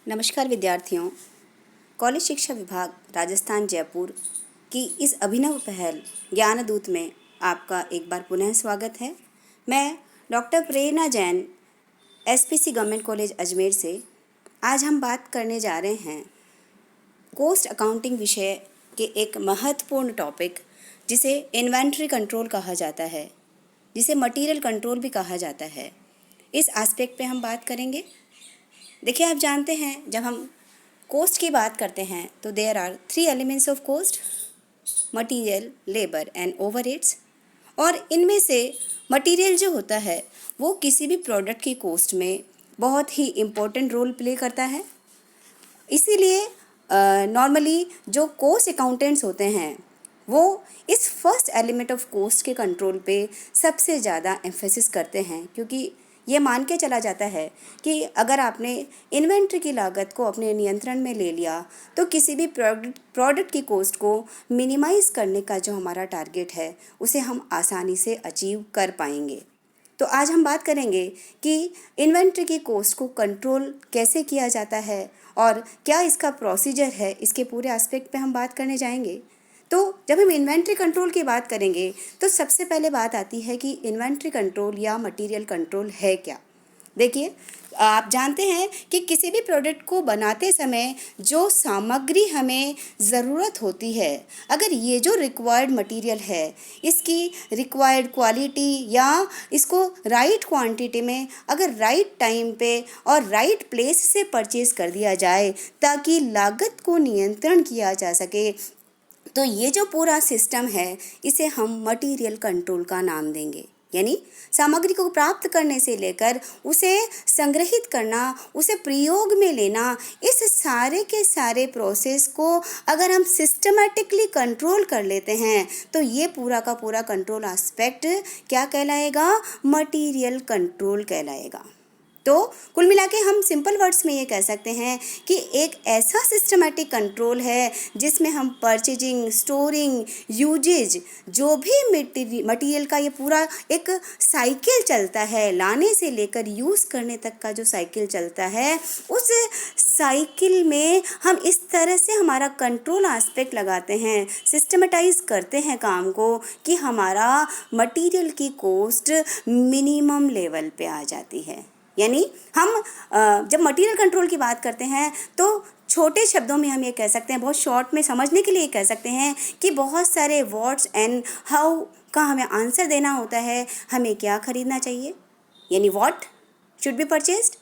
नमस्कार विद्यार्थियों। कॉलेज शिक्षा विभाग राजस्थान जयपुर की इस अभिनव पहल ज्ञानदूत में आपका एक बार पुनः स्वागत है। मैं doctor Prerna Jain, SPC government college Ajmer से। आज हम बात करने जा रहे हैं कॉस्ट अकाउंटिंग विषय के एक महत्वपूर्ण टॉपिक जिसे इन्वेंट्री कंट्रोल कहा जाता है, जिसे मटीरियल कंट्रोल भी कहा जाता है। इस एस्पेक्ट पे हम बात करेंगे। देखिए, आप जानते हैं जब हम कॉस्ट की बात करते हैं तो there are 3 elements of cost: material, labour and overheads. और इनमें से मटीरियल जो होता है वो किसी भी प्रोडक्ट की कॉस्ट में बहुत ही इम्पोर्टेंट रोल प्ले करता है। इसीलिए नॉर्मली जो कॉस्ट अकाउंटेंट्स होते हैं वो इस फर्स्ट एलिमेंट ऑफ कॉस्ट के कंट्रोल पे सबसे ज़्यादा एम्फेसिस करते हैं, क्योंकि ये मान के चला जाता है कि अगर आपने इन्वेंट्री की लागत को अपने नियंत्रण में ले लिया तो किसी भी प्रोडक्ट की कॉस्ट को मिनिमाइज़ करने का जो हमारा टारगेट है उसे हम आसानी से अचीव कर पाएंगे। तो आज हम बात करेंगे कि इन्वेंट्री की कॉस्ट को कंट्रोल कैसे किया जाता है और क्या इसका प्रोसीजर है। इसके पूरे एस्पेक्ट पे हम बात करने जाएंगे। तो जब हम इन्वेंट्री कंट्रोल की बात करेंगे तो सबसे पहले बात आती है कि इन्वेंट्री कंट्रोल या मटेरियल कंट्रोल है क्या। देखिए, आप जानते हैं कि किसी भी प्रोडक्ट को बनाते समय जो सामग्री हमें ज़रूरत होती है, अगर ये जो रिक्वायर्ड मटेरियल है इसकी रिक्वायर्ड क्वालिटी या इसको राइट क्वांटिटी में अगर राइट टाइम पे और राइट प्लेस से परचेज़ कर दिया जाए ताकि लागत को नियंत्रण किया जा सके, तो ये जो पूरा सिस्टम है इसे हम मटेरियल कंट्रोल का नाम देंगे। यानी सामग्री को प्राप्त करने से लेकर उसे संग्रहित करना, उसे प्रयोग में लेना, इस सारे के सारे प्रोसेस को अगर हम सिस्टमेटिकली कंट्रोल कर लेते हैं तो ये पूरा का पूरा कंट्रोल एस्पेक्ट क्या कहलाएगा? मटेरियल कंट्रोल कहलाएगा। तो कुल मिला के हम सिंपल वर्ड्स में ये कह सकते हैं कि एक ऐसा सिस्टमेटिक कंट्रोल है जिसमें हम परचेजिंग, स्टोरिंग, यूजेज, जो भी मटेरियल का ये पूरा एक साइकिल चलता है, लाने से लेकर यूज़ करने तक का जो साइकिल चलता है, उस साइकिल में हम इस तरह से हमारा कंट्रोल एस्पेक्ट लगाते हैं, सिस्टमेटाइज करते हैं काम को कि हमारा मटेरियल की कॉस्ट मिनिमम लेवल पे आ जाती है। यानी हम जब मटेरियल कंट्रोल की बात करते हैं तो छोटे शब्दों में हम ये कह सकते हैं, बहुत शॉर्ट में समझने के लिए कह सकते हैं कि बहुत सारे व्हाट्स एंड हाउ का हमें आंसर देना होता है। हमें क्या खरीदना चाहिए, यानी what should be purchased,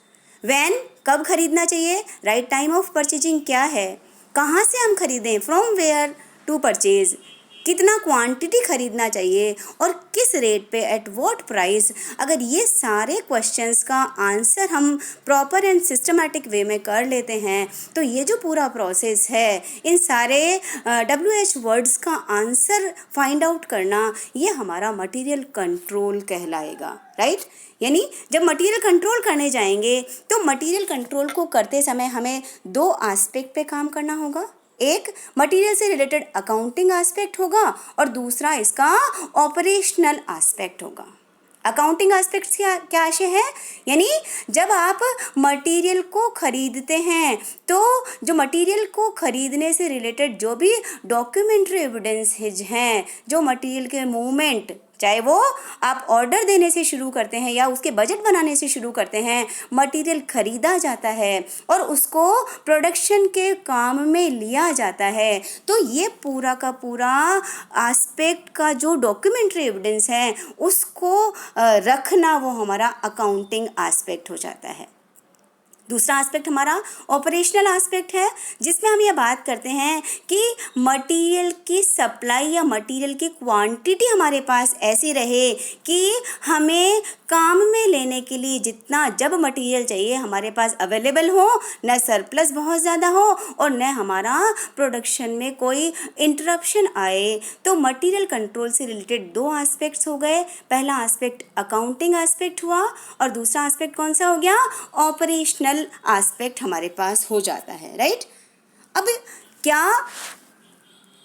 when कब खरीदना चाहिए, राइट टाइम ऑफ परचेजिंग क्या है, कहाँ से हम खरीदें, फ्रॉम वेयर टू परचेज, कितना क्वांटिटी खरीदना चाहिए और किस रेट पे, एट व्हाट प्राइस। अगर ये सारे क्वेश्चंस का आंसर हम प्रॉपर एंड सिस्टमैटिक वे में कर लेते हैं तो ये जो पूरा प्रोसेस है, इन सारे WH वर्ड्स का आंसर फाइंड आउट करना, ये हमारा मटेरियल कंट्रोल कहलाएगा, राइट। यानी जब मटेरियल कंट्रोल करने जाएंगे तो मटेरियल कंट्रोल को करते समय हमें 2 एस्पेक्ट पे काम करना होगा। एक मटेरियल से रिलेटेड अकाउंटिंग एस्पेक्ट होगा और दूसरा इसका ऑपरेशनल एस्पेक्ट होगा। अकाउंटिंग एस्पेक्ट्स क्या आशय है, यानी जब आप मटेरियल को खरीदते हैं तो जो मटेरियल को खरीदने से रिलेटेड जो भी डॉक्यूमेंट्री एविडेंस हैं, जो मटेरियल के मूवमेंट, चाहे वो आप ऑर्डर देने से शुरू करते हैं या उसके बजट बनाने से शुरू करते हैं, मटेरियल खरीदा जाता है और उसको प्रोडक्शन के काम में लिया जाता है, तो ये पूरा का पूरा एस्पेक्ट का जो डॉक्यूमेंट्री एविडेंस है उसको रखना वो हमारा अकाउंटिंग एस्पेक्ट हो जाता है। दूसरा एस्पेक्ट हमारा ऑपरेशनल एस्पेक्ट है, जिसमें हम ये बात करते हैं कि मटेरियल की सप्लाई या मटेरियल की क्वांटिटी हमारे पास ऐसी रहे कि हमें काम में लेने के लिए जितना जब मटेरियल चाहिए हमारे पास अवेलेबल हो, न सरप्लस बहुत ज़्यादा हो और न हमारा प्रोडक्शन में कोई इंटरप्शन आए। तो मटेरियल कंट्रोल से रिलेटेड 2 एस्पेक्ट्स हो गए। पहला एस्पेक्ट अकाउंटिंग एस्पेक्ट हुआ और दूसरा एस्पेक्ट कौन सा हो गया? ऑपरेशनल एस्पेक्ट हमारे पास हो जाता है, राइट। अब क्या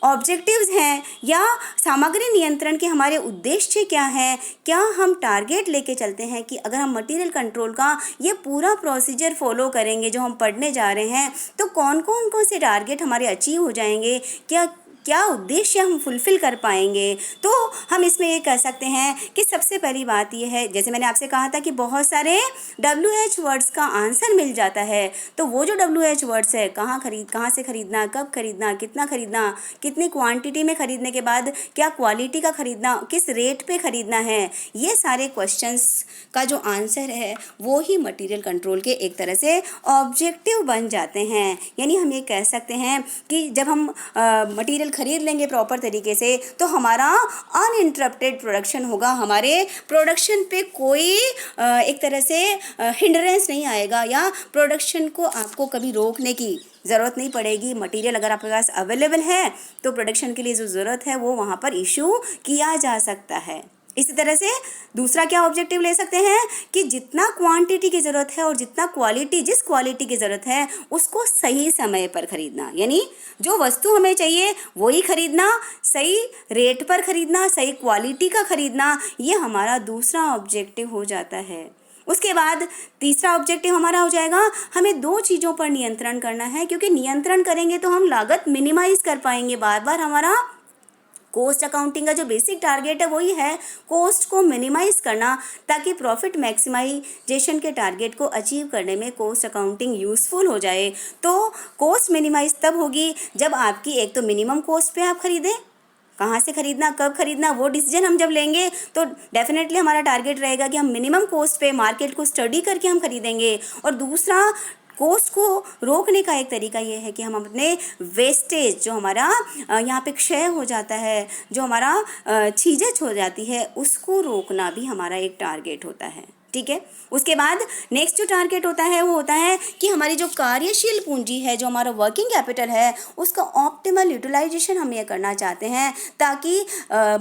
ऑब्जेक्टिव्स हैं या सामग्री नियंत्रण के हमारे उद्देश्य क्या हैं, क्या हम टारगेट लेके चलते हैं कि अगर हम मटेरियल कंट्रोल का ये पूरा प्रोसीजर फॉलो करेंगे जो हम पढ़ने जा रहे हैं तो कौन से टारगेट हमारे अचीव हो जाएंगे, क्या क्या उद्देश्य हम फुलफ़िल कर पाएंगे। तो हम इसमें ये कह सकते हैं कि सबसे पहली बात ये है, जैसे मैंने आपसे कहा था कि बहुत सारे WH वर्ड्स का आंसर मिल जाता है, तो वो जो WH वर्ड्स है, कहाँ से खरीदना, कब खरीदना, कितना खरीदना, कितनी क्वांटिटी में खरीदने के बाद क्या क्वालिटी का खरीदना, किस रेट पे खरीदना है, ये सारे क्वेश्चंस का जो आंसर है वो ही मटेरियल कंट्रोल के एक तरह से ऑब्जेक्टिव बन जाते हैं। यानी हम ये कह सकते हैं कि जब हम मटेरियल खरीद लेंगे प्रॉपर तरीके से तो हमारा अनइंटरप्टेड प्रोडक्शन होगा, हमारे प्रोडक्शन पे कोई एक तरह से हिंड्रेंस नहीं आएगा या प्रोडक्शन को आपको कभी रोकने की ज़रूरत नहीं पड़ेगी। मटेरियल अगर आपके पास अवेलेबल है तो प्रोडक्शन के लिए जो ज़रूरत है वो वहाँ पर इशू किया जा सकता है। इसी तरह से दूसरा क्या ऑब्जेक्टिव ले सकते हैं कि जितना क्वांटिटी की ज़रूरत है और जितना क्वालिटी, जिस क्वालिटी की ज़रूरत है उसको सही समय पर खरीदना, यानी जो वस्तु हमें चाहिए वही खरीदना, सही रेट पर खरीदना, सही क्वालिटी का खरीदना, ये हमारा दूसरा ऑब्जेक्टिव हो जाता है। उसके बाद तीसरा ऑब्जेक्टिव हमारा हो जाएगा, हमें दो चीज़ों पर नियंत्रण करना है, क्योंकि नियंत्रण करेंगे तो हम लागत मिनिमाइज कर पाएंगे। बार बार हमारा कॉस्ट अकाउंटिंग का जो बेसिक टारगेट है वही है कॉस्ट को मिनिमाइज करना, ताकि प्रॉफिट मैक्सिमाइजेशन के टारगेट को अचीव करने में कॉस्ट अकाउंटिंग यूज़फुल हो जाए। तो कॉस्ट मिनिमाइज तब होगी जब आपकी एक तो मिनिमम कॉस्ट पे आप खरीदें, कहाँ से खरीदना, कब खरीदना, वो डिसीजन हम जब लेंगे तो डेफिनेटली हमारा टारगेट रहेगा कि हम मिनिमम कॉस्ट पे मार्केट को स्टडी करके हम खरीदेंगे। और दूसरा, कॉस्ट को रोकने का एक तरीका ये है कि हम अपने वेस्टेज, जो हमारा यहाँ पे क्षय हो जाता है, जो हमारा चीज़ें हो जाती है, उसको रोकना भी हमारा एक टारगेट होता है। ठीक है। उसके बाद नेक्स्ट जो टारगेट होता है वो होता है कि हमारी जो कार्यशील पूंजी है, जो हमारा वर्किंग कैपिटल है, उसका ऑप्टिमल यूटिलाइजेशन हम ये करना चाहते हैं, ताकि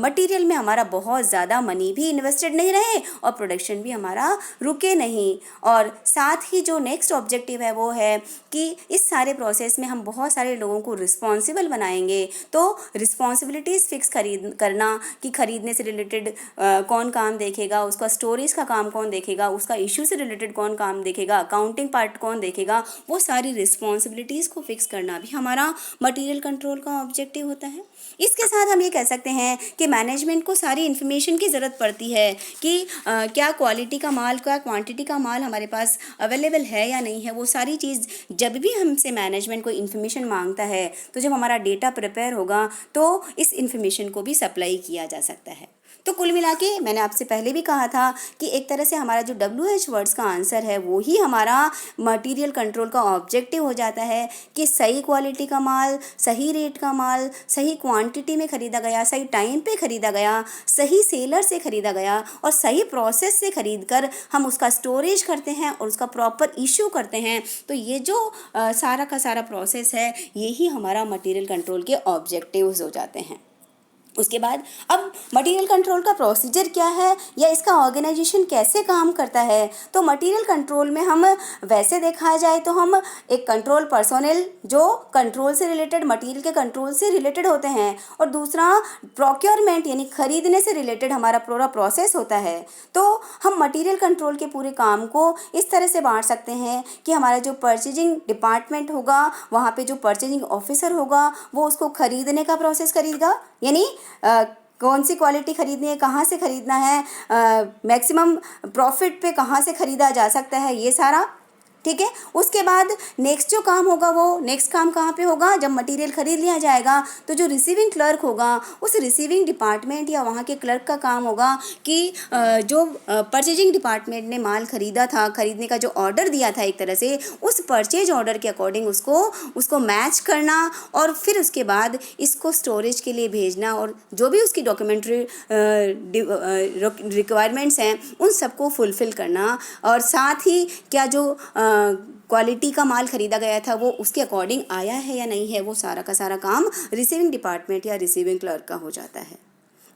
मटेरियल में हमारा बहुत ज़्यादा मनी भी इन्वेस्टेड नहीं रहे और प्रोडक्शन भी हमारा रुके नहीं। और साथ ही जो नेक्स्ट ऑब्जेक्टिव है वो है कि इस सारे प्रोसेस में हम बहुत सारे लोगों को रिस्पॉन्सिबल बनाएंगे। तो रिस्पॉन्सिबिलिटीज़ फिक्स करना कि खरीदने से रिलेटेड कौन काम देखेगा, उसका स्टोरेज का काम कौन देखेगा, उसका इशू से रिलेटेड कौन काम देखेगा, अकाउंटिंग पार्ट कौन देखेगा, वो सारी रिस्पॉन्सिबिलिटीज़ को फिक्स करना भी हमारा मटेरियल कंट्रोल का ऑब्जेक्टिव होता है। इसके साथ हम ये कह सकते हैं कि मैनेजमेंट को सारी इन्फॉर्मेशन की ज़रूरत पड़ती है कि क्या क्वालिटी का माल, क्या क्वांटिटी का माल हमारे पास अवेलेबल है या नहीं है। वो सारी चीज़ जब भी हमसे मैनेजमेंट कोई इन्फॉर्मेशन मांगता है तो जब हमारा डेटा प्रिपेयर होगा तो इस इन्फॉर्मेशन को भी सप्लाई किया जा सकता है। तो कुल मिला के मैंने आपसे पहले भी कहा था कि एक तरह से हमारा जो WH वर्ड्स का आंसर है वो ही हमारा मटेरियल कंट्रोल का ऑब्जेक्टिव हो जाता है कि सही क्वालिटी का माल, सही रेट का माल, सही क्वांटिटी में ख़रीदा गया, सही टाइम पे ख़रीदा गया, सही सेलर से ख़रीदा गया और सही प्रोसेस से ख़रीद कर हम उसका स्टोरेज करते हैं और उसका प्रॉपर इशू करते हैं। तो ये जो सारा का सारा प्रोसेस है यही हमारा मटेरियल कंट्रोल के ऑब्जेक्टिव्स हो जाते हैं। उसके बाद अब मटेरियल कंट्रोल का प्रोसीजर क्या है या इसका ऑर्गेनाइजेशन कैसे काम करता है। तो मटेरियल कंट्रोल में हम वैसे देखा जाए तो हम एक कंट्रोल पर्सोनेल जो कंट्रोल से रिलेटेड, मटेरियल के कंट्रोल से रिलेटेड होते हैं, और दूसरा प्रोक्योरमेंट यानी खरीदने से रिलेटेड हमारा पूरा प्रोसेस होता है। तो हम मटेरियल कंट्रोल के पूरे काम को इस तरह से बांट सकते हैं कि हमारा जो परचेजिंग डिपार्टमेंट होगा, वहाँ पे जो परचेजिंग ऑफिसर होगा वो उसको खरीदने का प्रोसेस करेगा, यानी कौन सी क्वालिटी खरीदनी है, कहाँ से खरीदना है, मैक्सिमम प्रॉफिट पे कहाँ से खरीदा जा सकता है, ये सारा। ठीक है। उसके बाद नेक्स्ट जो काम होगा वो नेक्स्ट काम कहाँ पे होगा, जब मटेरियल खरीद लिया जाएगा तो जो रिसीविंग क्लर्क होगा उस रिसीविंग डिपार्टमेंट या वहाँ के क्लर्क का काम होगा कि जो परचेजिंग डिपार्टमेंट ने माल खरीदा था, खरीदने का जो ऑर्डर दिया था एक तरह से, उस परचेज ऑर्डर के अकॉर्डिंग उसको मैच करना और फिर उसके बाद इसको स्टोरेज के लिए भेजना और जो भी उसकी डॉक्यूमेंट्री रिक्वायरमेंट्स हैं उन सबको फुलफ़िल करना। और साथ ही क्या जो क्वालिटी का माल ख़रीदा गया था वो उसके अकॉर्डिंग आया है या नहीं है, वो सारा का सारा काम रिसीविंग डिपार्टमेंट या रिसीविंग क्लर्क का हो जाता है।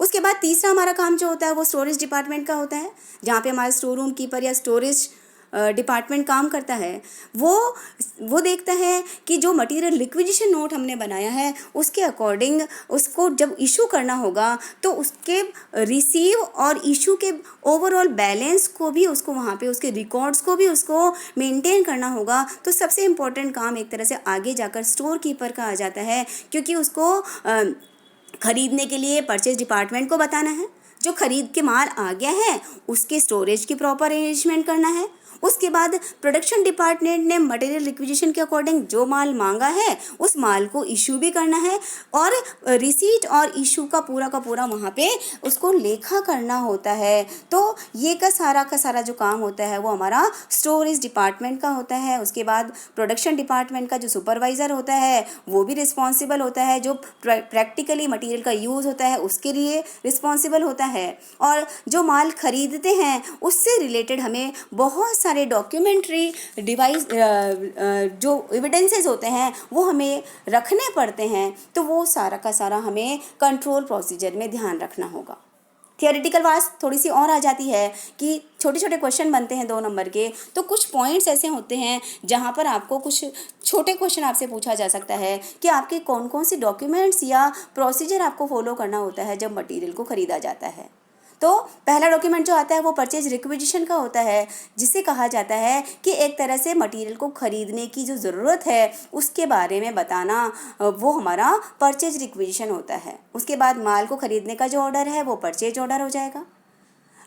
उसके बाद तीसरा हमारा काम जो होता है वो स्टोरेज डिपार्टमेंट का होता है, जहाँ पे हमारे स्टोर रूम कीपर या स्टोरेज डिपार्टमेंट काम करता है वो देखता है कि जो मटेरियल रिक्विजिशन नोट हमने बनाया है उसके अकॉर्डिंग उसको जब इशू करना होगा तो उसके रिसीव और इशू के ओवरऑल बैलेंस को भी उसको वहाँ पे उसके रिकॉर्ड्स को भी उसको मेंटेन करना होगा। तो सबसे इम्पोर्टेंट काम एक तरह से आगे जाकर स्टोर कीपर का आ जाता है, क्योंकि उसको खरीदने के लिए परचेज डिपार्टमेंट को बताना है, जो खरीद के माल आ गया है उसके स्टोरेज की प्रॉपर अरेंजमेंट करना है। उसके बाद प्रोडक्शन डिपार्टमेंट ने मटेरियल रिक्विजिशन के अकॉर्डिंग जो माल मांगा है उस माल को इशू भी करना है, और रिसीट और इशू का पूरा वहाँ पे उसको लेखा करना होता है। तो ये का सारा जो काम होता है वो हमारा स्टोरेज डिपार्टमेंट का होता है। उसके बाद प्रोडक्शन डिपार्टमेंट का जो सुपरवाइज़र होता है वो भी रिस्पॉन्सिबल होता है, जो प्रैक्टिकली मटेरियल का यूज़ होता है उसके लिए रिस्पॉन्सिबल होता है। और जो माल खरीदते हैं उससे रिलेटेड हमें बहुत सारे डॉक्यूमेंट्री डिवाइस जो एविडेंसेस होते हैं वो हमें रखने पड़ते हैं। तो वो सारा का सारा हमें कंट्रोल प्रोसीजर में ध्यान रखना होगा। थियोरेटिकल बात थोड़ी सी और आ जाती है कि छोटे छोटे क्वेश्चन बनते हैं 2 नंबर के, तो कुछ पॉइंट्स ऐसे होते हैं जहाँ पर आपको कुछ छोटे क्वेश्चन आपसे पूछा जा सकता है कि आपके कौन कौन से डॉक्यूमेंट्स या प्रोसीजर आपको फॉलो करना होता है जब मटेरियल को ख़रीदा जाता है। तो पहला डॉक्यूमेंट जो आता है वो परचेज रिक्विजिशन का होता है, जिसे कहा जाता है कि एक तरह से मटेरियल को ख़रीदने की जो ज़रूरत है उसके बारे में बताना, वो हमारा परचेज रिक्विजिशन होता है। उसके बाद माल को ख़रीदने का जो ऑर्डर है वो परचेज ऑर्डर हो जाएगा।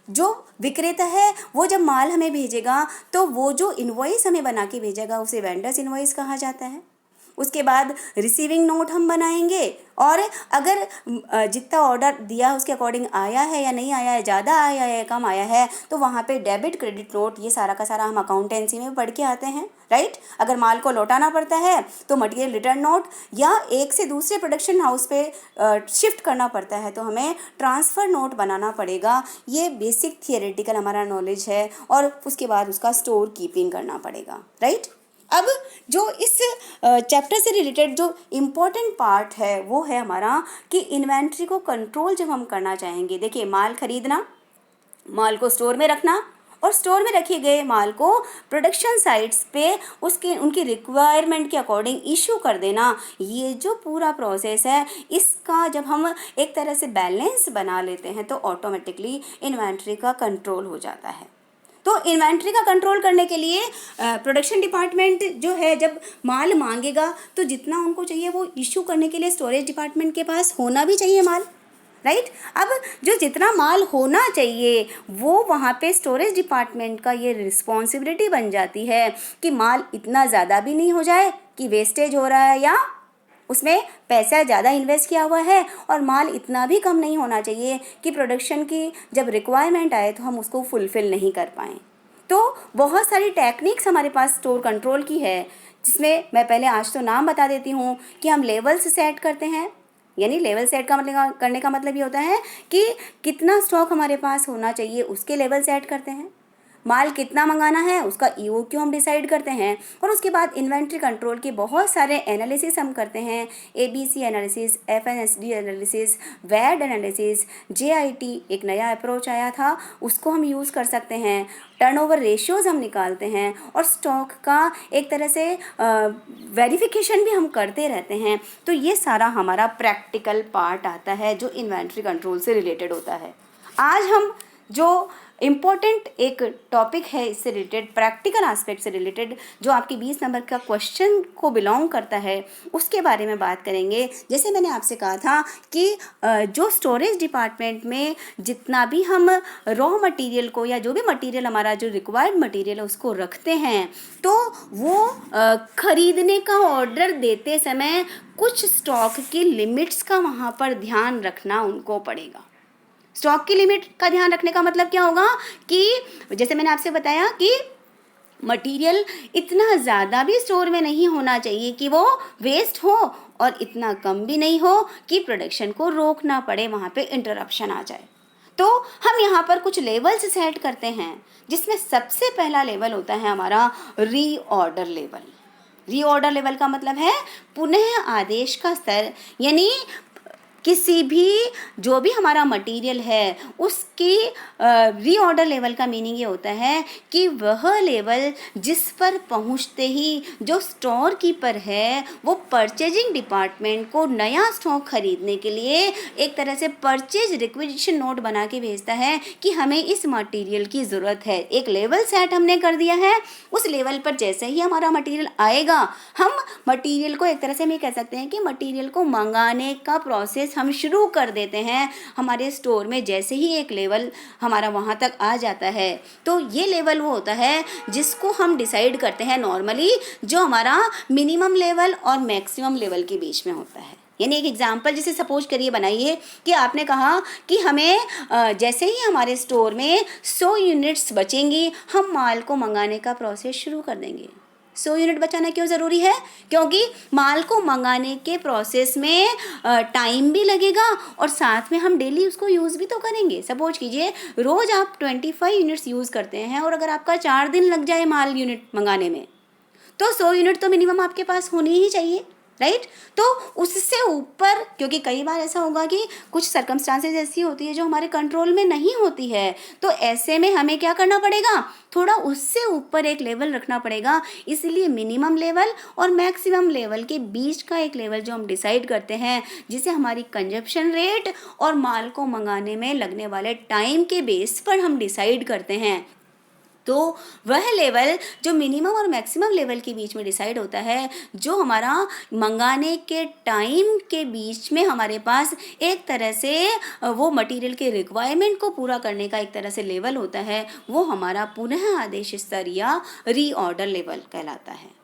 जो विक्रेता है वो जब माल हमें भेजेगा तो वो जो इनवॉइस हमें बना के भेजेगा उसे वेंडर्स इनवॉइस कहा जाता है। उसके बाद रिसीविंग नोट हम बनाएंगे, और अगर जितना ऑर्डर दिया उसके अकॉर्डिंग आया है या नहीं आया है, ज़्यादा आया है कम आया है, तो वहाँ पे डेबिट क्रेडिट नोट, ये सारा का सारा हम अकाउंटेंसी में पढ़ के आते हैं, राइट। अगर माल को लौटाना पड़ता है तो मटेरियल रिटर्न नोट, या एक से दूसरे प्रोडक्शन हाउस पे शिफ्ट करना पड़ता है तो हमें ट्रांसफ़र नोट बनाना पड़ेगा। ये बेसिक थियोरेटिकल हमारा नॉलेज है, और उसके बाद उसका स्टोर कीपिंग करना पड़ेगा, राइट। अब जो इस चैप्टर से रिलेटेड जो इम्पोर्टेंट पार्ट है वो है हमारा कि इन्वेंट्री को कंट्रोल जब हम करना चाहेंगे। देखिए, माल खरीदना, माल को स्टोर में रखना, और स्टोर में रखे गए माल को प्रोडक्शन साइट्स पे उनकी रिक्वायरमेंट के अकॉर्डिंग इशू कर देना, ये जो पूरा प्रोसेस है इसका जब हम एक तरह से बैलेंस बना लेते हैं तो ऑटोमेटिकली इन्वेंट्री का कंट्रोल हो जाता है। तो इन्वेंट्री का कंट्रोल करने के लिए प्रोडक्शन डिपार्टमेंट जो है जब माल मांगेगा तो जितना उनको चाहिए वो इशू करने के लिए स्टोरेज डिपार्टमेंट के पास होना भी चाहिए माल, राइट। अब जो जितना माल होना चाहिए वो वहाँ पे स्टोरेज डिपार्टमेंट का ये रिस्पॉन्सिबिलिटी बन जाती है कि माल इतना ज़्यादा भी नहीं हो जाए कि वेस्टेज हो रहा है या उसमें पैसा ज़्यादा इन्वेस्ट किया हुआ है, और माल इतना भी कम नहीं होना चाहिए कि प्रोडक्शन की जब रिक्वायरमेंट आए तो हम उसको फुलफ़िल नहीं कर पाएँ। तो बहुत सारी टेक्निक्स हमारे पास स्टोर कंट्रोल की है, जिसमें मैं पहले आज तो नाम बता देती हूँ कि हम लेवल्स सेट करते हैं। यानी लेवल सेट का मतलब करने का मतलब ये होता है कि कितना स्टॉक हमारे पास होना चाहिए उसके लेवल सेट करते हैं। माल कितना मंगाना है उसका EOQ हम डिसाइड करते हैं, और उसके बाद इन्वेंट्री कंट्रोल के बहुत सारे एनालिसिस हम करते हैं। ABC analysis, FNSD analysis, VED analysis, JIT एक नया अप्रोच आया था उसको हम यूज़ कर सकते हैं। टर्नओवर रेशियोज़ हम निकालते हैं, और स्टॉक का एक तरह से वेरिफिकेशन भी हम करते रहते हैं। तो ये सारा हमारा प्रैक्टिकल पार्ट आता है जो इन्वेंट्री कंट्रोल से रिलेटेड होता है। आज हम जो इम्पॉर्टेंट एक टॉपिक है इससे रिलेटेड, प्रैक्टिकल एस्पेक्ट से रिलेटेड, जो आपकी 20 नंबर का क्वेश्चन को बिलोंग करता है उसके बारे में बात करेंगे। जैसे मैंने आपसे कहा था कि जो स्टोरेज डिपार्टमेंट में जितना भी हम रॉ मटेरियल को या जो भी मटेरियल हमारा जो रिक्वायर्ड मटेरियल है उसको रखते हैं, तो वो खरीदने का ऑर्डर देते समय कुछ स्टॉक की लिमिट्स का वहाँ पर ध्यान रखना उनको पड़ेगा। स्टॉक की लिमिट का ध्यान रखने का मतलब क्या होगा कि जैसे मैंने आपसे बताया कि मटेरियल इतना ज़्यादा भी स्टोर में नहीं होना चाहिए कि वो वेस्ट हो, और इतना कम भी नहीं हो कि प्रोडक्शन को रोकना पड़े, वहाँ पे इंटरप्शन आ जाए। तो हम यहाँ पर कुछ लेवल्स सेट करते हैं, जिसमें सबसे पहला लेवल होता है हमारा रीऑर्डर लेवल। रीऑर्डर लेवल का मतलब है पुनः आदेश का स्तर, यानी किसी भी जो भी हमारा मटेरियल है उसकी रीऑर्डर लेवल का मीनिंग ये होता है कि वह लेवल जिस पर पहुंचते ही जो स्टोर कीपर है वो परचेजिंग डिपार्टमेंट को नया स्टॉक खरीदने के लिए एक तरह से परचेज रिक्विजिशन नोट बना के भेजता है कि हमें इस मटेरियल की ज़रूरत है। एक लेवल सेट हमने कर दिया है, उस लेवल पर जैसे ही हमारा मटेरियल आएगा हम मटेरियल को एक तरह से हम ये कह सकते हैं कि मटेरियल को मंगाने का प्रोसेस हम शुरू कर देते हैं। हमारे स्टोर में जैसे ही एक लेवल हमारा वहाँ तक आ जाता है तो ये लेवल वो होता है जिसको हम डिसाइड करते हैं नॉर्मली, जो हमारा मिनिमम लेवल और मैक्सिमम लेवल के बीच में होता है। यानी एक एग्जांपल जैसे सपोज करिए बनाइए कि आपने कहा कि हमें जैसे ही हमारे स्टोर में 100 यूनिट्स बचेंगी हम माल को मंगाने का प्रोसेस शुरू कर देंगे। 100 यूनिट बचाना क्यों ज़रूरी है? क्योंकि माल को मंगाने के प्रोसेस में टाइम भी लगेगा और साथ में हम डेली उसको यूज़ भी तो करेंगे। सपोज कीजिए रोज़ आप 25 यूनिट्स यूज़ करते हैं और अगर आपका 4 दिन लग जाए माल यूनिट मंगाने में तो 100 यूनिट तो मिनिमम आपके पास होनी ही चाहिए, राइट? तो उससे ऊपर, क्योंकि कई बार ऐसा होगा कि कुछ सर्कमस्टांसेस ऐसी होती है जो हमारे कंट्रोल में नहीं होती है, तो ऐसे में हमें क्या करना पड़ेगा, थोड़ा उससे ऊपर एक लेवल रखना पड़ेगा। इसलिए मिनिमम लेवल और मैक्सिमम लेवल के बीच का एक लेवल जो हम डिसाइड करते हैं, जिसे हमारी कंजप्शन रेट और माल को मंगाने में लगने वाले टाइम के बेस पर हम डिसाइड करते हैं। तो वह लेवल जो मिनिमम और मैक्सिमम लेवल के बीच में डिसाइड होता है, जो हमारा मंगाने के टाइम के बीच में हमारे पास एक तरह से वो मटेरियल के रिक्वायरमेंट को पूरा करने का एक तरह से लेवल होता है, वो हमारा पुनः आदेश स्तर या रीऑर्डर लेवल कहलाता है।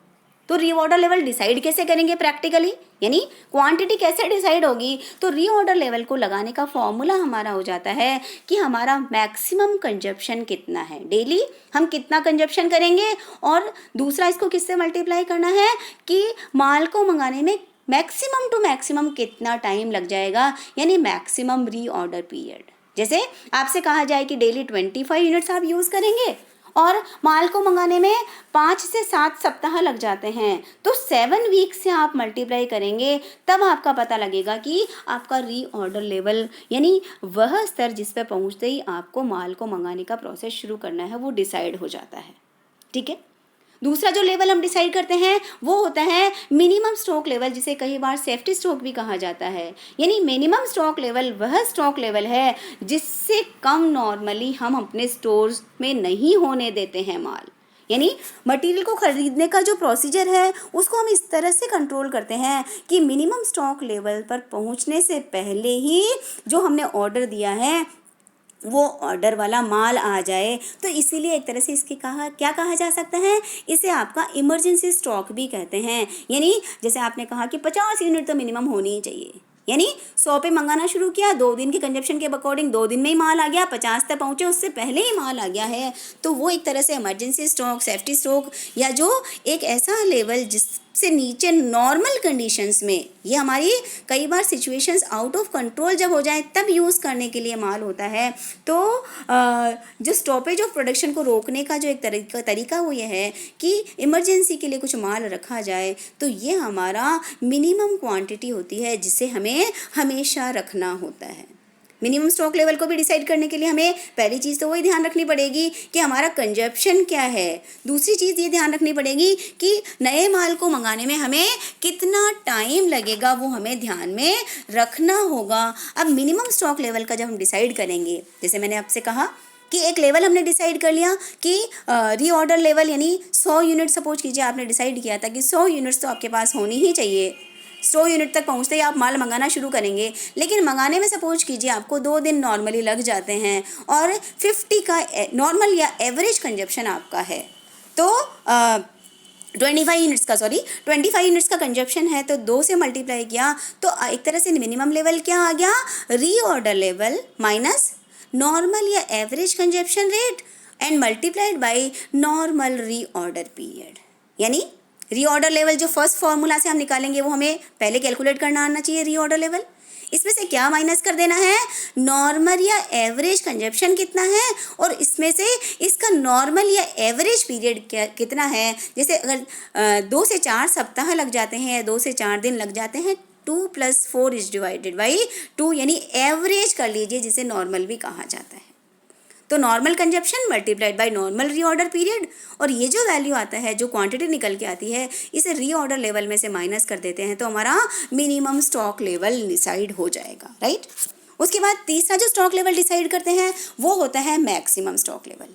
तो रीऑर्डर लेवल डिसाइड कैसे करेंगे प्रैक्टिकली, यानी क्वांटिटी कैसे डिसाइड होगी? तो रीऑर्डर लेवल को लगाने का फॉर्मूला हमारा हो जाता है कि हमारा मैक्सिमम कंजप्शन कितना है, डेली हम कितना कंजप्शन करेंगे, और दूसरा इसको किससे मल्टीप्लाई करना है कि माल को मंगाने में मैक्सिमम टू मैक्सिमम कितना टाइम लग जाएगा, यानी मैक्सिमम रीऑर्डर पीरियड। जैसे आपसे कहा जाए कि डेली 25 यूनिट्स आप यूज़ करेंगे और माल को मंगाने में 5 से 7 सप्ताह लग जाते हैं, तो 7 वीक से आप मल्टीप्लाई करेंगे तब आपका पता लगेगा कि आपका रीऑर्डर लेवल यानी वह स्तर जिस पर पहुंचते ही आपको माल को मंगाने का प्रोसेस शुरू करना है वो डिसाइड हो जाता है। ठीक है। दूसरा जो लेवल हम डिसाइड करते हैं वो होता है मिनिमम स्टॉक लेवल, जिसे कई बार सेफ्टी स्टॉक भी कहा जाता है। यानी मिनिमम स्टॉक लेवल वह स्टॉक लेवल है जिससे कम नॉर्मली हम अपने स्टोर्स में नहीं होने देते हैं माल। यानी मटेरियल को खरीदने का जो प्रोसीजर है उसको हम इस तरह से कंट्रोल करते हैं कि मिनिमम स्टॉक लेवल पर पहुंचने से पहले ही जो हमने ऑर्डर दिया है वो ऑर्डर वाला माल आ जाए। तो इसीलिए एक तरह से इसके क्या कहा जा सकता है, इसे आपका इमरजेंसी स्टॉक भी कहते हैं। यानी जैसे आपने कहा कि 50 यूनिट तो मिनिमम होनी ही चाहिए, यानी 100 पे मंगाना शुरू किया, 2 दिन के कंजप्शन के अकॉर्डिंग 2 दिन में ही माल आ गया, 50 तक पहुँचे उससे पहले ही माल आ गया है, तो वो एक तरह से इमरजेंसी स्टॉक, सेफ्टी स्टॉक, या जो एक ऐसा लेवल जिससे नीचे नॉर्मल कंडीशंस में, ये हमारी कई बार सिचुएशंस आउट ऑफ कंट्रोल जब हो जाए तब यूज़ करने के लिए माल होता है। तो जो स्टॉपेज ऑफ प्रोडक्शन को रोकने का जो एक तरीका वो ये है कि इमरजेंसी के लिए कुछ माल रखा जाए, तो ये हमारा मिनिमम क्वांटिटी होती है जिसे हमें हमेशा रखना होता है। मिनिमम स्टॉक लेवल को भी डिसाइड करने के लिए हमें पहली चीज़ तो वही ध्यान रखनी पड़ेगी कि हमारा कंजप्शन क्या है। दूसरी चीज़ ये ध्यान रखनी पड़ेगी कि नए माल को मंगाने में हमें कितना टाइम लगेगा, वो हमें ध्यान में रखना होगा। अब मिनिमम स्टॉक लेवल का जब हम डिसाइड करेंगे, जैसे मैंने आपसे कहा कि एक लेवल हमने डिसाइड कर लिया कि रीऑर्डर लेवल यानी 100 यूनिट, सपोज कीजिए आपने डिसाइड किया था कि 100 यूनिट्स तो आपके पास होनी ही चाहिए। 100 यूनिट तक पहुंचते ही आप माल मंगाना शुरू करेंगे, लेकिन मंगाने में सपोज कीजिए आपको 2 दिन नॉर्मली लग जाते हैं और 50 का नॉर्मल या एवरेज कंजप्शन आपका है, तो 25 यूनिट्स का कंजप्शन है, तो 2 से मल्टीप्लाई किया तो एक तरह से मिनिमम लेवल क्या आ गया, रीऑर्डर लेवल माइनस नॉर्मल या average consumption rate and multiplied by normal reorder period. यानी रीऑर्डर लेवल जो फर्स्ट फॉर्मूला से हम निकालेंगे वो हमें पहले कैलकुलेट करना आना चाहिए रीऑर्डर लेवल। इसमें से क्या माइनस कर देना है, नॉर्मल या एवरेज कंजप्शन कितना है और इसमें से इसका नॉर्मल या एवरेज पीरियड कितना है। जैसे अगर 2 से 4 सप्ताह लग जाते हैं या 2 से 4 दिन लग जाते हैं 2 + 4 इज डिवाइडेड बाई 2, यानी एवरेज कर लीजिए, जिसे नॉर्मल भी कहा जाता है। तो normal consumption multiplied by normal reorder period, और ये जो वैल्यू आता है, जो क्वांटिटी निकल के आती है, इसे रीऑर्डर लेवल में से माइनस कर देते हैं तो हमारा मिनिमम स्टॉक लेवल डिसाइड हो जाएगा, राइट। उसके बाद तीसरा जो स्टॉक लेवल डिसाइड करते हैं वो होता है maximum stock level.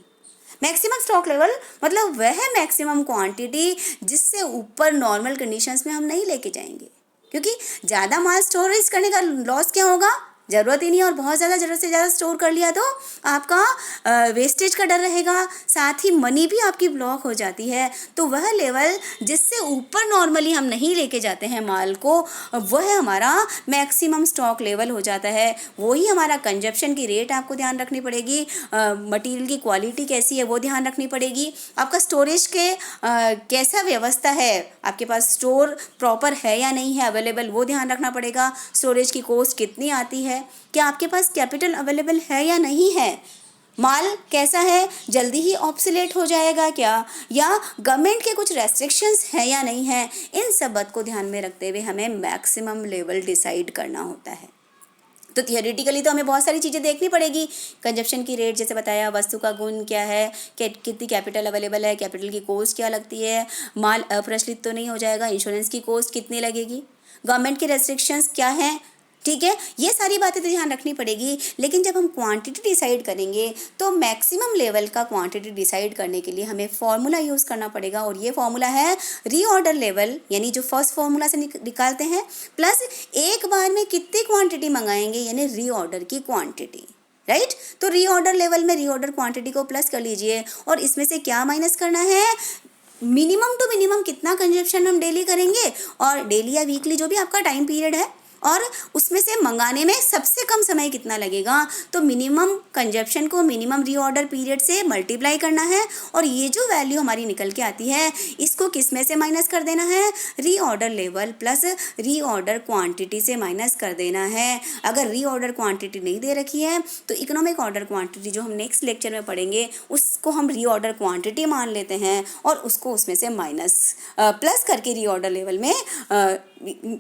Maximum stock level मतलब वह मैक्सिमम क्वांटिटी जिससे ऊपर नॉर्मल कंडीशंस में हम नहीं लेके जाएंगे, क्योंकि ज़्यादा माल स्टोरेज करने का लॉस क्या होगा, ज़रूरत ही नहीं, और बहुत ज़्यादा ज़रूरत से ज़्यादा स्टोर कर लिया तो आपका वेस्टेज का डर रहेगा, साथ ही मनी भी आपकी ब्लॉक हो जाती है। तो वह लेवल जिससे ऊपर नॉर्मली हम नहीं लेके जाते हैं माल को, वह हमारा मैक्सिमम स्टॉक लेवल हो जाता है। वही हमारा कंजप्शन की रेट आपको ध्यान रखनी पड़ेगी, मटेरियल की क्वालिटी कैसी है वो ध्यान रखनी पड़ेगी, आपका स्टोरेज के कैसा व्यवस्था है, आपके पास स्टोर प्रॉपर है या नहीं है अवेलेबल, वो ध्यान रखना पड़ेगा। स्टोरेज की कॉस्ट कितनी आती है, क्या आपके पास कैपिटल अवेलेबल है या नहीं है, माल कैसा है, जल्दी ही ऑब्सोलेट हो जाएगा क्या, या गवर्नमेंट के कुछ रेस्ट्रिक्शंस हैं या नहीं है। इन सब बात को ध्यान में रखते हुए हमें मैक्सिमम लेवल डिसाइड करना होता है। तो थियोरेटिकली तो हमें बहुत सारी चीज़ें देखनी पड़ेगी, कंजप्शन की रेट जैसे बताया, वस्तु का गुण क्या है, कितनी कैपिटल अवेलेबल है, कैपिटल की कॉस्ट क्या लगती है, माल अप्रचलित तो नहीं हो जाएगा, इंश्योरेंस की कॉस्ट कितनी लगेगी, गवर्नमेंट के रेस्ट्रिक्शंस क्या हैं, ठीक है, ये सारी बातें तो ध्यान रखनी पड़ेगी। लेकिन जब हम क्वांटिटी डिसाइड करेंगे तो मैक्सिमम लेवल का क्वांटिटी डिसाइड करने के लिए हमें फॉर्मूला यूज़ करना पड़ेगा, और ये फॉर्मूला है रीऑर्डर लेवल, यानी जो फर्स्ट फॉर्मूला से निकालते हैं, प्लस एक बार में कितनी क्वांटिटी मंगाएंगे, यानी रीऑर्डर की क्वांटिटी, राइट। तो रीऑर्डर लेवल में रीऑर्डर क्वांटिटी को प्लस कर लीजिए, और इसमें से क्या माइनस करना है, मिनिमम टू मिनिमम कितना कंजप्शन हम डेली करेंगे, और डेली या वीकली जो भी आपका टाइम पीरियड है, और उसमें से मंगाने में सबसे कम समय कितना लगेगा। तो मिनिमम कंजप्शन को मिनिमम रीऑर्डर पीरियड से मल्टीप्लाई करना है, और ये जो वैल्यू हमारी निकल के आती है इसको किस में से माइनस कर देना है, reorder level plus reorder quantity से माइनस कर देना है। अगर रीऑर्डर क्वांटिटी नहीं दे रखी है तो इकोनॉमिक ऑर्डर क्वांटिटी जो हम नेक्स्ट लेक्चर में पढ़ेंगे उसको हम रीऑर्डर क्वांटिटी मान लेते हैं, और उसको उसमें से माइनस प्लस करके रीऑर्डर लेवल में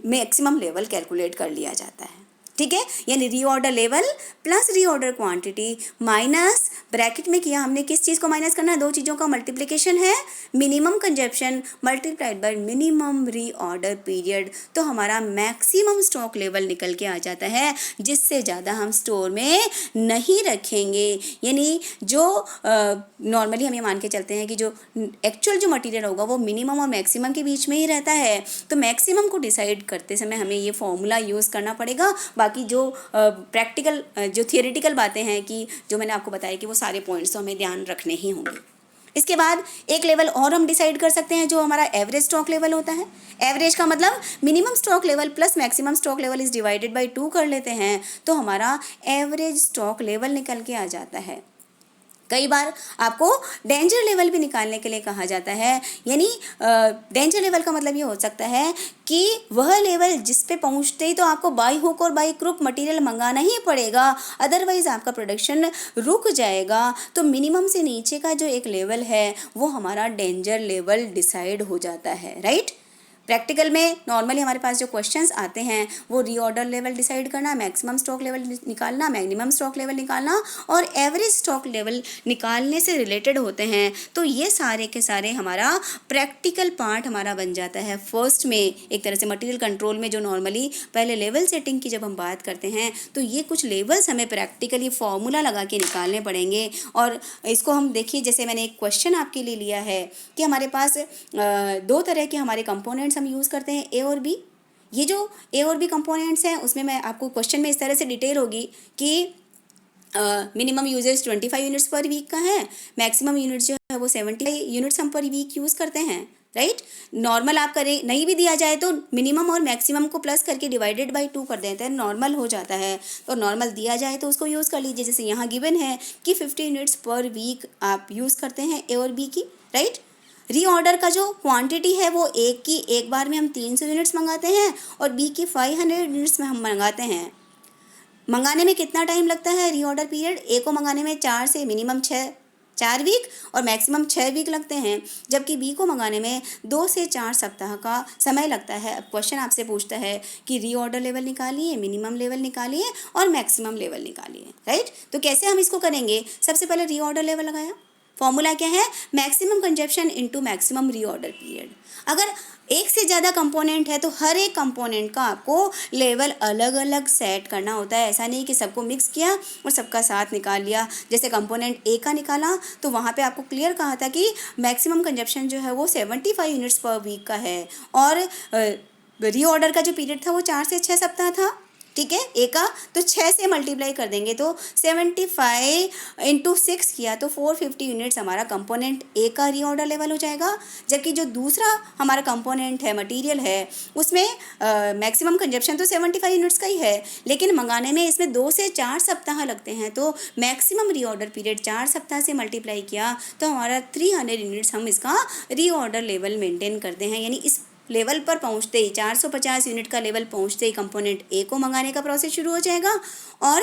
मैक्सिमम लेवल कैलकुलेट कर लिया जाता है, ठीक है। यानी reorder level plus reorder quantity minus bracket में किया हमने, किस चीज़ को माइनस करना है, दो चीज़ों का मल्टीप्लिकेशन है, minimum consumption multiplied by minimum reorder period, तो हमारा मैक्सिमम स्टॉक लेवल निकल के आ जाता है, जिससे ज़्यादा हम स्टोर में नहीं रखेंगे। यानी जो नॉर्मली हम ये मान के चलते हैं कि जो एक्चुअल जो मटेरियल होगा वो मिनिमम और मैक्सिमम के बीच में ही रहता है, तो मैक्सिमम को डिसाइड करते समय हमें ये फॉर्मूला यूज़ करना पड़ेगा। बाकी जो प्रैक्टिकल जो थियोरेटिकल बातें हैं कि जो मैंने आपको बताया कि वो सारे पॉइंट्स तो हमें ध्यान रखने ही होंगे। इसके बाद एक लेवल और हम डिसाइड कर सकते हैं जो हमारा एवरेज स्टॉक लेवल होता है। एवरेज का मतलब minimum stock level plus maximum stock level is divided by 2 कर लेते हैं, तो हमारा एवरेज स्टॉक लेवल निकल के आ जाता है। कई बार आपको डेंजर लेवल भी निकालने के लिए कहा जाता है, यानी डेंजर लेवल का मतलब ये हो सकता है कि वह लेवल जिस पे पहुंचते ही तो आपको बाई हुक और बाई क्रुक मटेरियल मंगाना ही पड़ेगा, अदरवाइज आपका प्रोडक्शन रुक जाएगा। तो मिनिमम से नीचे का जो एक लेवल है वो हमारा डेंजर लेवल डिसाइड हो जाता है, राइट। प्रैक्टिकल में नॉर्मली हमारे पास जो क्वेश्चंस आते हैं वो रीऑर्डर लेवल डिसाइड करना, मैक्सिमम स्टॉक लेवल निकालना, मिनिमम स्टॉक लेवल निकालना और एवरेज स्टॉक लेवल निकालने से रिलेटेड होते हैं। तो ये सारे के सारे हमारा प्रैक्टिकल पार्ट हमारा बन जाता है फर्स्ट में। एक तरह से मटेरियल कंट्रोल में जो नॉर्मली पहले लेवल सेटिंग की जब हम बात करते हैं तो ये कुछ लेवल्स हमें प्रैक्टिकली फॉर्मूला लगा के निकालने पड़ेंगे। और इसको हम देखिए, जैसे मैंने एक क्वेश्चन आपके लिए लिया है कि हमारे पास 2 तरह के हमारे कंपोनेंट्स हम यूज़ करते हैं, ए और बी। ये जो ए और बी कंपोनेंट्स हैं उसमें मैं आपको क्वेश्चन में इस तरह से डिटेल होगी कि minimum usage 25 units per week का है, मैक्सिमम यूनिट्स जो है वो 75 यूनिट्स हम पर वीक यूज़ करते हैं, राइट। नॉर्मल आप करें, नहीं भी दिया जाए तो मिनिमम और मैक्सिमम को प्लस करके डिवाइडेड बाय 2 कर देते हैं, नॉर्मल हो जाता है। तो नॉर्मल दिया जाए तो उसको यूज़ कर लीजिए, जैसे यहाँ गिवन है कि 50 यूनिट्स पर वीक आप यूज़ करते हैं ए और बी की, राइट। रीऑर्डर का जो क्वांटिटी है वो एक बार में हम 300 यूनिट्स मंगाते हैं और बी की 500 यूनिट्स में हम मंगाते हैं। मंगाने में कितना टाइम लगता है रीऑर्डर पीरियड, ए को मंगाने में 4 से मिनिमम 6 4 वीक और मैक्सिमम 6 वीक लगते हैं, जबकि बी को मंगाने में 2 से 4 सप्ताह का समय लगता है। अब क्वेश्चन आपसे पूछता है कि रीऑर्डर लेवल निकालिए, मिनिमम लेवल निकालिए और मैक्सिमम लेवल निकालिए, राइट। तो कैसे हम इसको करेंगे? सबसे पहले रीऑर्डर लेवल लगाया। फॉर्मूला क्या है? Maximum consumption into maximum reorder period. अगर एक से ज़्यादा कंपोनेंट है तो हर एक कंपोनेंट का आपको लेवल अलग अलग सेट करना होता है। ऐसा नहीं कि सबको मिक्स किया और सबका साथ निकाल लिया। जैसे कंपोनेंट ए का निकाला तो वहाँ पे आपको क्लियर कहा था कि मैक्सिमम कंजप्शन जो है वो 75 यूनिट्स पर वीक का है और रीऑर्डर का जो पीरियड था वो 4 से 6 सप्ताह था, ठीक है। ए का तो 6 से मल्टीप्लाई कर देंगे तो 75 इंटू 6 किया तो 450 यूनिट्स हमारा कंपोनेंट ए का रीऑर्डर लेवल हो जाएगा। जबकि जो दूसरा हमारा कंपोनेंट है, मटेरियल है, उसमें मैक्सिमम कंजप्शन तो 75 यूनिट्स का ही है, लेकिन मंगाने में इसमें 2 से 4 सप्ताह लगते हैं। तो मैक्सिमम रीऑर्डर पीरियड 4 सप्ताह से मल्टीप्लाई किया तो हमारा 300 यूनिट्स हम इसका रीऑर्डर लेवल मेंटेन करते हैं। यानी इस लेवल पर पहुंचते ही 450 यूनिट का लेवल पहुंचते ही कंपोनेंट ए को मंगाने का प्रोसेस शुरू हो जाएगा और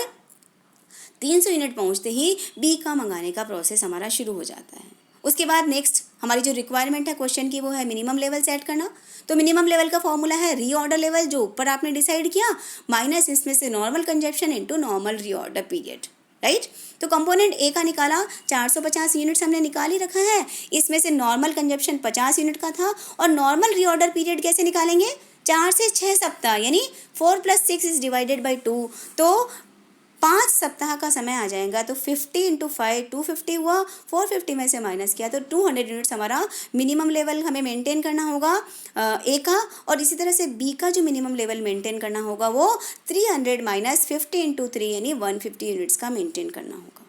300 यूनिट पहुंचते ही बी का मंगाने का प्रोसेस हमारा शुरू हो जाता है। उसके बाद नेक्स्ट हमारी जो रिक्वायरमेंट है क्वेश्चन की वो है मिनिमम लेवल सेट करना। तो मिनिमम लेवल का फॉर्मूला है रीऑर्डर लेवल जो ऊपर आपने डिसाइड किया माइनस इसमें से normal consumption into normal reorder period, right. तो कंपोनेंट ए का निकाला 450 यूनिट्स हमने निकाल ही रखा है। इसमें से नॉर्मल कंजप्शन 50 यूनिट का था और नॉर्मल रीऑर्डर पीरियड कैसे निकालेंगे? 4 से 6 सप्ताह, यानी 4 + 6 इज डिवाइडेड बाई 2, तो 5 सप्ताह का समय आ जाएगा। तो 50 इंटू 5 250 हुआ, 450 में से माइनस किया तो 200 यूनिट्स हमारा मिनिमम लेवल हमें मेंटेन करना होगा ए का। और इसी तरह से बी का जो मिनिमम लेवल मेंटेन करना होगा वो 300 माइनस 50 इंटू 3 यानी 150 यूनिट्स का मेंटेन करना होगा।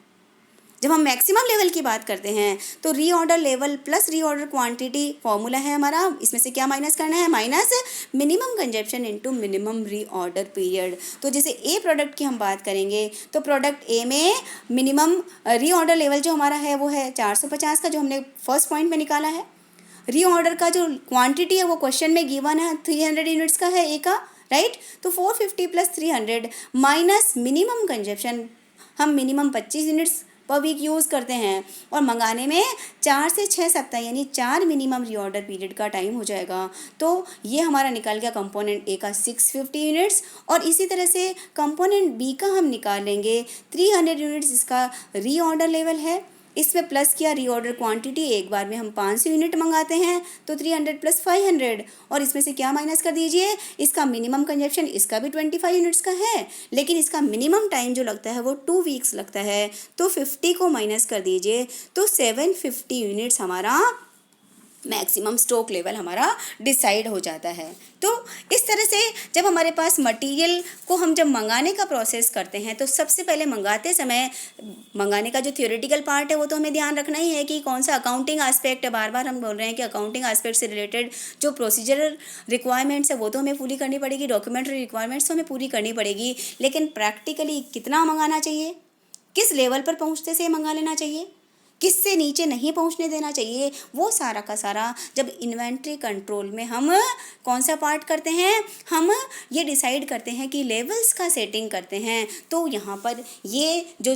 जब हम मैक्सिमम लेवल की बात करते हैं तो reorder level plus reorder quantity formula है हमारा। इसमें से क्या माइनस करना है? Minus minimum consumption into minimum reorder period. तो जैसे ए प्रोडक्ट की हम बात करेंगे तो प्रोडक्ट ए में मिनिमम रीऑर्डर लेवल जो हमारा है वो है 450 का, जो हमने फर्स्ट पॉइंट में निकाला है। रीऑर्डर का जो क्वांटिटी है वो क्वेश्चन में गिवन है 300 यूनिट्स का है ए का, राइट। तो 450 + 300 माइनस मिनिमम कंजप्शन, हम minimum 25 units per week use करते हैं और मंगाने में 4 से 6 सप्ताह यानी 4 मिनिमम रीऑर्डर पीरियड का टाइम हो जाएगा। तो ये हमारा निकल गया कंपोनेंट ए का 650 यूनिट्स। और इसी तरह से कंपोनेंट बी का हम निकाल लेंगे 300 यूनिट्स, इसका रीऑर्डर लेवल है। इसमें प्लस किया रीऑर्डर क्वांटिटी, एक बार में हम 500 यूनिट मंगाते हैं तो 300 + 500 और इसमें से क्या माइनस कर दीजिए? इसका मिनिमम कंजप्शन, इसका भी 25 यूनिट्स का है लेकिन इसका मिनिमम टाइम जो लगता है वो 2 वीक्स लगता है। तो 50 को माइनस कर दीजिए तो 750 यूनिट्स हमारा मैक्सिमम स्टॉक लेवल हमारा डिसाइड हो जाता है। तो इस तरह से जब हमारे पास मटेरियल को हम जब मंगाने का प्रोसेस करते हैं तो सबसे पहले मंगाते समय मंगाने का जो थियोरेटिकल पार्ट है वो तो हमें ध्यान रखना ही है कि कौन सा अकाउंटिंग एस्पेक्ट है। बार बार हम बोल रहे हैं कि अकाउंटिंग एस्पेक्ट से रिलेटेड जो प्रोसीजरल रिक्वायरमेंट्स है वो तो हमें पूरी करनी पड़ेगी, डॉक्यूमेंट्री रिक्वायरमेंट्स तो हमें पूरी करनी पड़ेगी, लेकिन प्रैक्टिकली कितना मंगाना चाहिए, किस लेवल पर पहुँचते से मंगा लेना चाहिए, किससे नीचे नहीं पहुंचने देना चाहिए, वो सारा का सारा जब इन्वेंट्री कंट्रोल में हम कौन सा पार्ट करते हैं, हम ये डिसाइड करते हैं कि लेवल्स का सेटिंग करते हैं। तो यहाँ पर ये जो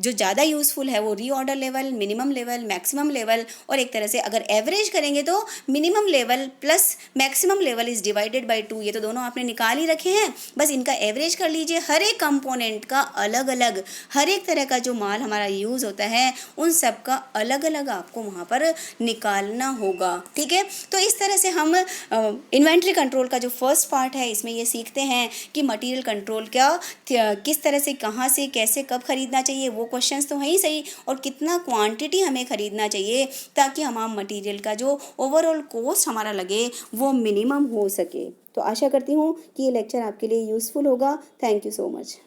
ज़्यादा यूज़फुल है वो reorder level, minimum level, maximum level, और एक तरह से अगर एवरेज करेंगे तो minimum level plus maximum level is divided by 2। ये तो दोनों आपने निकाल ही रखे हैं, बस इनका एवरेज कर लीजिए। हर एक कंपोनेंट का अलग अलग, हर एक तरह का जो माल हमारा यूज़ होता है उन सबका अलग अलग आपको वहाँ पर निकालना होगा, ठीक है। तो इस तरह से हम इन्वेंट्री कंट्रोल का जो फर्स्ट पार्ट है इसमें ये सीखते हैं कि मटेरियल कंट्रोल क्या किस तरह से, कहाँ से, कैसे, कब खरीदना चाहिए, वो क्वेश्चंस तो हैं ही सही, और कितना क्वांटिटी हमें खरीदना चाहिए ताकि हमारा मटेरियल का जो ओवरऑल कॉस्ट हमारा लगे वो मिनिमम हो सके। तो आशा करती हूँ कि ये लेक्चर आपके लिए यूज़फुल होगा। Thank you so much.